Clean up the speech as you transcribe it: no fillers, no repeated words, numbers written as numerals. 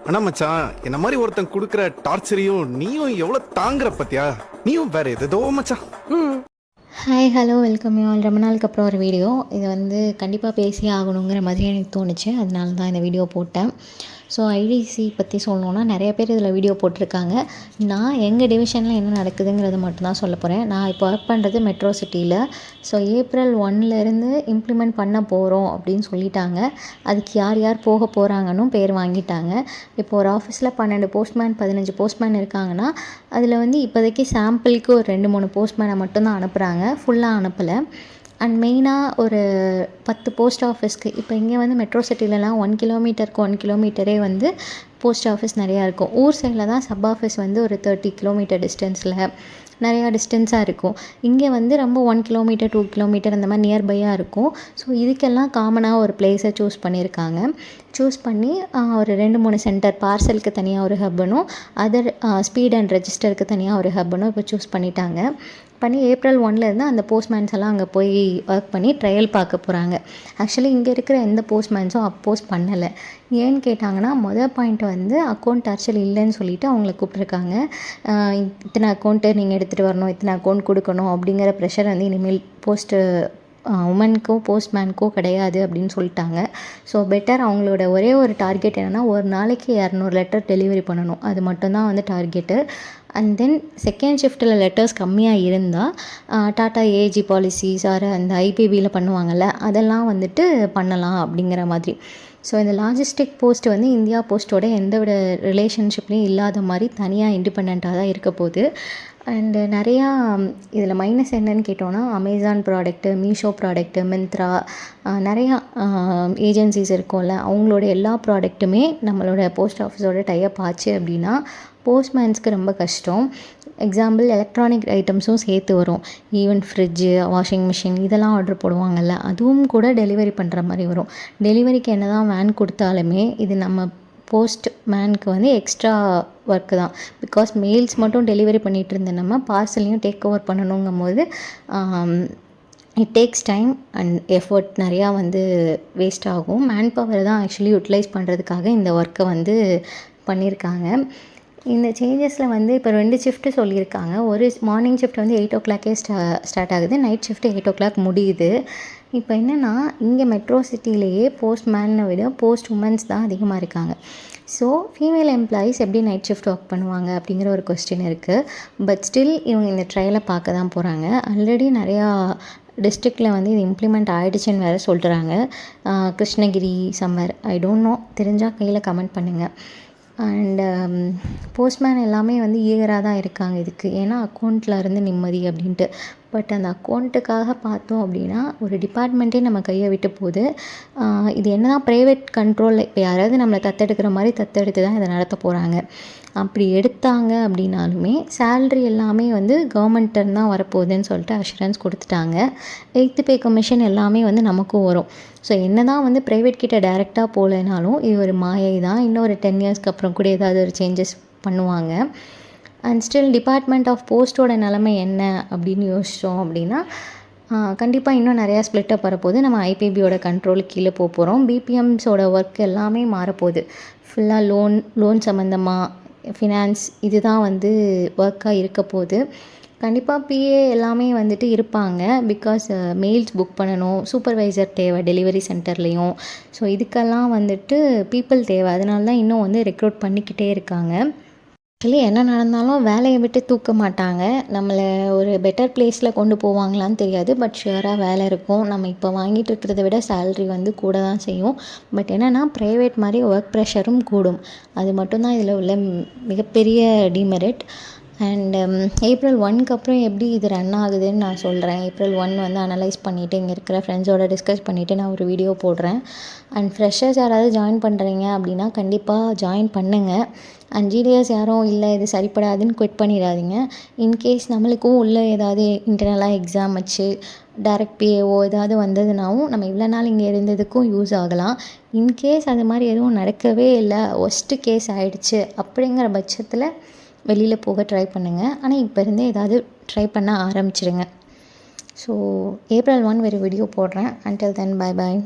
ஆனா மச்சான், என்ன மாதிரி ஒருத்தன் குடுக்குற டார்ச்சரையும் நீயும் எவ்வளவு தாங்குற பத்தியா? நீயும் வேற எதோ மச்சான். Hi hello welcome you all. ரொம்ப நாளுக்கு அப்புறம் ஒரு வீடியோ. இது வந்து கண்டிப்பாக பேசியே ஆகணுங்கிற மாதிரி எனக்கு தோணுச்சு. அதனால தான் இந்த வீடியோ போட்டேன். ஸோ ஐடிசி பற்றி சொல்லணுன்னா நிறைய பேர் இதில் வீடியோ போட்டிருக்காங்க. நான் எங்கள் டிவிஷனில் என்ன நடக்குதுங்கிறது மட்டும்தான் சொல்ல போகிறேன். நான் இப்போ ஒர்க் பண்ணுறது மெட்ரோ சிட்டியில். ஸோ ஏப்ரல் 1லேருந்து இம்ப்ளிமெண்ட் பண்ண போகிறோம் அப்படின்னு சொல்லிட்டாங்க. அதுக்கு யார் யார் போக போகிறாங்கன்னு பேர் வாங்கிட்டாங்க. இப்போ ஒரு ஆஃபீஸில் 12 போஸ்ட்மேன் 15 போஸ்ட்மேன் இருக்காங்கன்னா அதில் வந்து இப்போதைக்கு சாம்பிளுக்கு ஒரு 2-3 போஸ்ட்மேனை மட்டும்தான் அனுப்புகிறாங்க. ஃபுல்லாக அனுப்பலை. அண்ட் மெயினாக ஒரு 10 போஸ்ட் ஆஃபீஸ்க்கு இப்போ இங்கே வந்து மெட்ரோ சிட்டிலலாம் 1 கிலோமீட்டருக்கு 1 கிலோமீட்டரே வந்து போஸ்ட் ஆஃபீஸ் நிறையா இருக்கும். ஊர் சைடில் தான் சப் ஆஃபீஸ் வந்து ஒரு 30 கிலோமீட்டர் டிஸ்டன்ஸில் நிறையா டிஸ்டன்ஸாக இருக்கும். இங்கே வந்து ரொம்ப 1 கிலோமீட்டர் 2 கிலோமீட்டர் அந்த மாதிரி நியர்பையாக இருக்கும். ஸோ இதுக்கெல்லாம் காமனாக ஒரு பிளேஸை சூஸ் பண்ணியிருக்காங்க. சூஸ் பண்ணி ஒரு 2-3 சென்டர், பார்சலுக்கு தனியாக ஒரு ஹப்புனும் அதர் ஸ்பீட் அண்ட் ரெஜிஸ்டருக்கு தனியாக ஒரு ஹப்புனும் இப்போ சூஸ் பண்ணிட்டாங்க. பண்ணி ஏப்ரல் 1லேருந்து அந்த போஸ்ட்மேன்ஸ் எல்லாம் அங்கே போய் ஒர்க் பண்ணி ட்ரையல் பார்க்க போகிறாங்க. ஆக்சுவலி இங்கே இருக்கிற எந்த போஸ்ட்மேன்ஸும் அப்போஸ் பண்ணலை. ஏன்னு கேட்டாங்கன்னா பாயிண்ட் வந்து அக்கௌண்ட் டார்ச்சர் இல்லைன்னு சொல்லிவிட்டு அவங்கள கூப்பிட்ருக்காங்க. இத்தனை அக்கௌண்ட்டு நீங்கள் எடுத்துகிட்டு வரணும், இத்தனை அக்கௌண்ட் கொடுக்கணும் அப்படிங்கிற ப்ரெஷர் வந்து இனிமேல் உமனுக்கோ போஸ்ட்மேனுக்கோ கிடையாது அப்படின்னு சொல்லிட்டாங்க. ஸோ பெட்டர் அவங்களோட ஒரே ஒரு டார்கெட் என்னென்னா ஒரு நாளைக்கு 200 லெட்டர் டெலிவரி பண்ணணும். அது மட்டும்தான் வந்து டார்கெட்டு. அண்ட் தென் செகண்ட் ஷிஃப்ட்டில் லெட்டர்ஸ் கம்மியாக இருந்தால் டாட்டா ஏஜி பாலிசிஸ் ஆர் அந்த ஐபிபியில் பண்ணுவாங்கள்ல அதெல்லாம் வந்துட்டு பண்ணலாம் அப்படிங்கிற மாதிரி. ஸோ இந்த லாஜிஸ்டிக் போஸ்ட் வந்து இந்தியா போஸ்ட்டோட எந்த வித ரிலேஷன்ஷிப்லேயும் இல்லாத மாதிரி தனியாக இண்டிபெண்ட்டாக தான் இருக்க போகுது. அண்டு நிறையா இதில் மைனஸ் என்னன்னு கேட்டோன்னா Amazon product, Meesho product, Myntra நிறையா ஏஜென்சிஸ் இருக்கும்ல அவங்களோட எல்லா ப்ராடக்ட்டுமே நம்மளோட போஸ்ட் ஆஃபீஸோட டைப் ஆச்சு அப்படின்னா போஸ்ட்மேன்ஸ்க்கு ரொம்ப கஷ்டம். எக்ஸாம்பிள் எலக்ட்ரானிக் ஐட்டம்ஸும் சேர்த்து வரும். ஈவன் ஃப்ரிட்ஜு, வாஷிங் மிஷின் இதெல்லாம் ஆர்டர் போடுவாங்கள்ல அதுவும் கூட டெலிவரி பண்ணுற மாதிரி வரும். டெலிவரிக்கு என்ன தான் வேன் கொடுத்தாலுமே இது நம்ம போஸ்ட் மேனுக்கு வந்து எக்ஸ்ட்ரா ஒர்க்கு தான். பிகாஸ் மெயில்ஸ் மட்டும் டெலிவரி பண்ணிகிட்டு இருந்த நம்ம பார்சலையும் டேக் ஓவர் பண்ணணுங்கும் போது it takes time and effort நிறையா வந்து வேஸ்ட் ஆகும். மேன் பவர் தான் ஆக்சுவலி யூட்டிலைஸ் பண்ணுறதுக்காக இந்த ஒர்க்கை வந்து பண்ணியிருக்காங்க. இந்த சேஞ்சஸில் வந்து இப்போ 2 ஷிஃப்ட்டு சொல்லியிருக்காங்க. ஒரு மார்னிங் ஷிஃப்ட் வந்து 8 o'clock ஸ்டார்ட் ஆகுது. நைட் ஷிஃப்ட்டு 8 o'clock முடியுது. இப்போ என்னென்னா இங்கே மெட்ரோ சிட்டிலேயே போஸ்ட்மேனை விட போஸ்ட் உமன்ஸ் தான் அதிகமாக இருக்காங்க. ஸோ ஃபீமேல் எம்ப்ளாயீஸ் எப்படி நைட் ஷிஃப்ட் ஒர்க் பண்ணுவாங்க அப்படிங்கிற ஒரு கொஸ்டின் இருக்குது. பட் ஸ்டில் இவங்க இந்த ட்ரையலை பார்க்க தான் போகிறாங்க. ஆல்ரெடி நிறையா டிஸ்ட்ரிக்டில் வந்து இது இம்ப்ளிமெண்ட் ஆகிடுச்சின்னு வேறு சொல்கிறாங்க. Krishnagiri summer I don't know, தெரிஞ்சால் கையில் கமெண்ட் பண்ணுங்கள். அண்டு போஸ்ட்மேன் எல்லாமே வந்து ஈகராக தான் இருக்காங்க இதுக்கு. ஏன்னா அக்கௌண்ட்டில் இருந்து நிம்மதி அப்படின்ட்டு. பட் அந்த அக்கௌண்ட்டுக்காக பார்த்தோம் அப்படின்னா ஒரு டிபார்ட்மெண்ட்டே நம்ம கையை விட்டு போகுது. இது என்ன தான் ப்ரைவேட் கண்ட்ரோலில் இப்போ யாராவது நம்மளை தத்தெடுக்கிற மாதிரி தத்தெடுத்து தான் இதை நடத்த போகிறாங்க. அப்படி எடுத்தாங்க அப்படின்னாலுமே சேல்ரி எல்லாமே வந்து கவர்மெண்ட்டில் தான் வரப்போகுதுன்னு சொல்லிட்டு அஷூரன்ஸ் கொடுத்துட்டாங்க. 8th பே கமிஷன் எல்லாமே வந்து நமக்கும் வரும். ஸோ என்ன தான் வந்து ப்ரைவேட் கிட்ட டைரெக்டாக போகலைனாலும் இது ஒரு மாயை தான். இன்னும் ஒரு 10 yearsக்கு அப்புறம் கூட ஏதாவது ஒரு சேஞ்சஸ் பண்ணுவாங்க. அண்ட் ஸ்டில் டிபார்ட்மெண்ட் ஆஃப் போஸ்ட்டோட நிலைமை என்ன அப்படின்னு யோசித்தோம் அப்படின்னா கண்டிப்பாக இன்னும் நிறையா ஸ்ப்ளிட்டப் வரப்போகுது. நம்ம ஐபிபியோட கண்ட்ரோலுக்கு கீழே போகிறோம். பிபிஎம்ஸோட ஒர்க் எல்லாமே மாறப்போகுது. ஃபுல்லாக லோன் சம்மந்தமாக ஃபினான்ஸ் இது தான் வந்து ஒர்க்காக இருக்க போகுது. கண்டிப்பாக பிஏ எல்லாமே வந்துட்டு இருப்பாங்க. பிகாஸ் மெயில்ஸ் புக் பண்ணணும், சூப்பர்வைசர் தேவை டெலிவரி சென்டர்லேயும். ஸோ இதுக்கெல்லாம் வந்துட்டு பீப்புள் தேவை. அதனால தான் இன்னும் வந்து ரெக்ரூட் பண்ணிக்கிட்டே இருக்காங்க. ஆக்சுவலி என்ன நடந்தாலும் வேலையை விட்டு தூக்க மாட்டாங்க. நம்மளை ஒரு பெட்டர் பிளேஸில் கொண்டு போவாங்களான்னு தெரியாது. பட் ஷுவராக வேலை இருக்கும். நம்ம இப்போ வாங்கிட்டு இருக்கிறத விட சேல்ரி வந்து கூட தான் செய்யும். பட் என்னென்னா ப்ரைவேட் மாதிரி ஒர்க் ப்ரெஷரும் கூடும். அது மட்டும்தான் இதில் உள்ள மிகப்பெரிய டிமெரிட். அண்ட் ஏப்ரல் 1க்கு அப்புறம் எப்படி இது ரன் ஆகுதுன்னு நான் சொல்கிறேன். ஏப்ரல் 1 வந்து அனலைஸ் பண்ணிவிட்டு இங்கே இருக்கிற ஃப்ரெண்ட்ஸோட டிஸ்கஸ் பண்ணிவிட்டு நான் ஒரு வீடியோ போடுறேன். அண்ட் ஃப்ரெஷர்ஸ் யாராவது ஜாயின் பண்ணுறீங்க அப்படின்னா கண்டிப்பாக ஜாயின் பண்ணுங்கள். அண்ட் ஜிடிஎஸ் யாரும் இல்லை இது சரிப்படாதுன்னு குவிட் பண்ணிடாதீங்க. இன்கேஸ் நம்மளுக்கும் உள்ளே ஏதாவது இன்டர்னலாக எக்ஸாம் வச்சு டைரக்ட் பிஏஓ ஏதாவது வந்ததுனாவும் நம்ம இவ்வளோ நாள் இங்கே இருந்ததுக்கும் யூஸ் ஆகலாம். இன்கேஸ் அது மாதிரி எதுவும் நடக்கவே இல்லை, ஒஸ்ட்டு கேஸ் ஆகிடுச்சு அப்படிங்கிற பட்சத்தில் வெளியில் போக ட்ரை பண்ணுங்கள். ஆனால் இப்போ இருந்தே ஏதாவது ட்ரை பண்ண ஆரம்பிச்சிடுங்க. ஸோ ஏப்ரல் 1 ஒரு வீடியோ போடுறேன். Until then bye bye.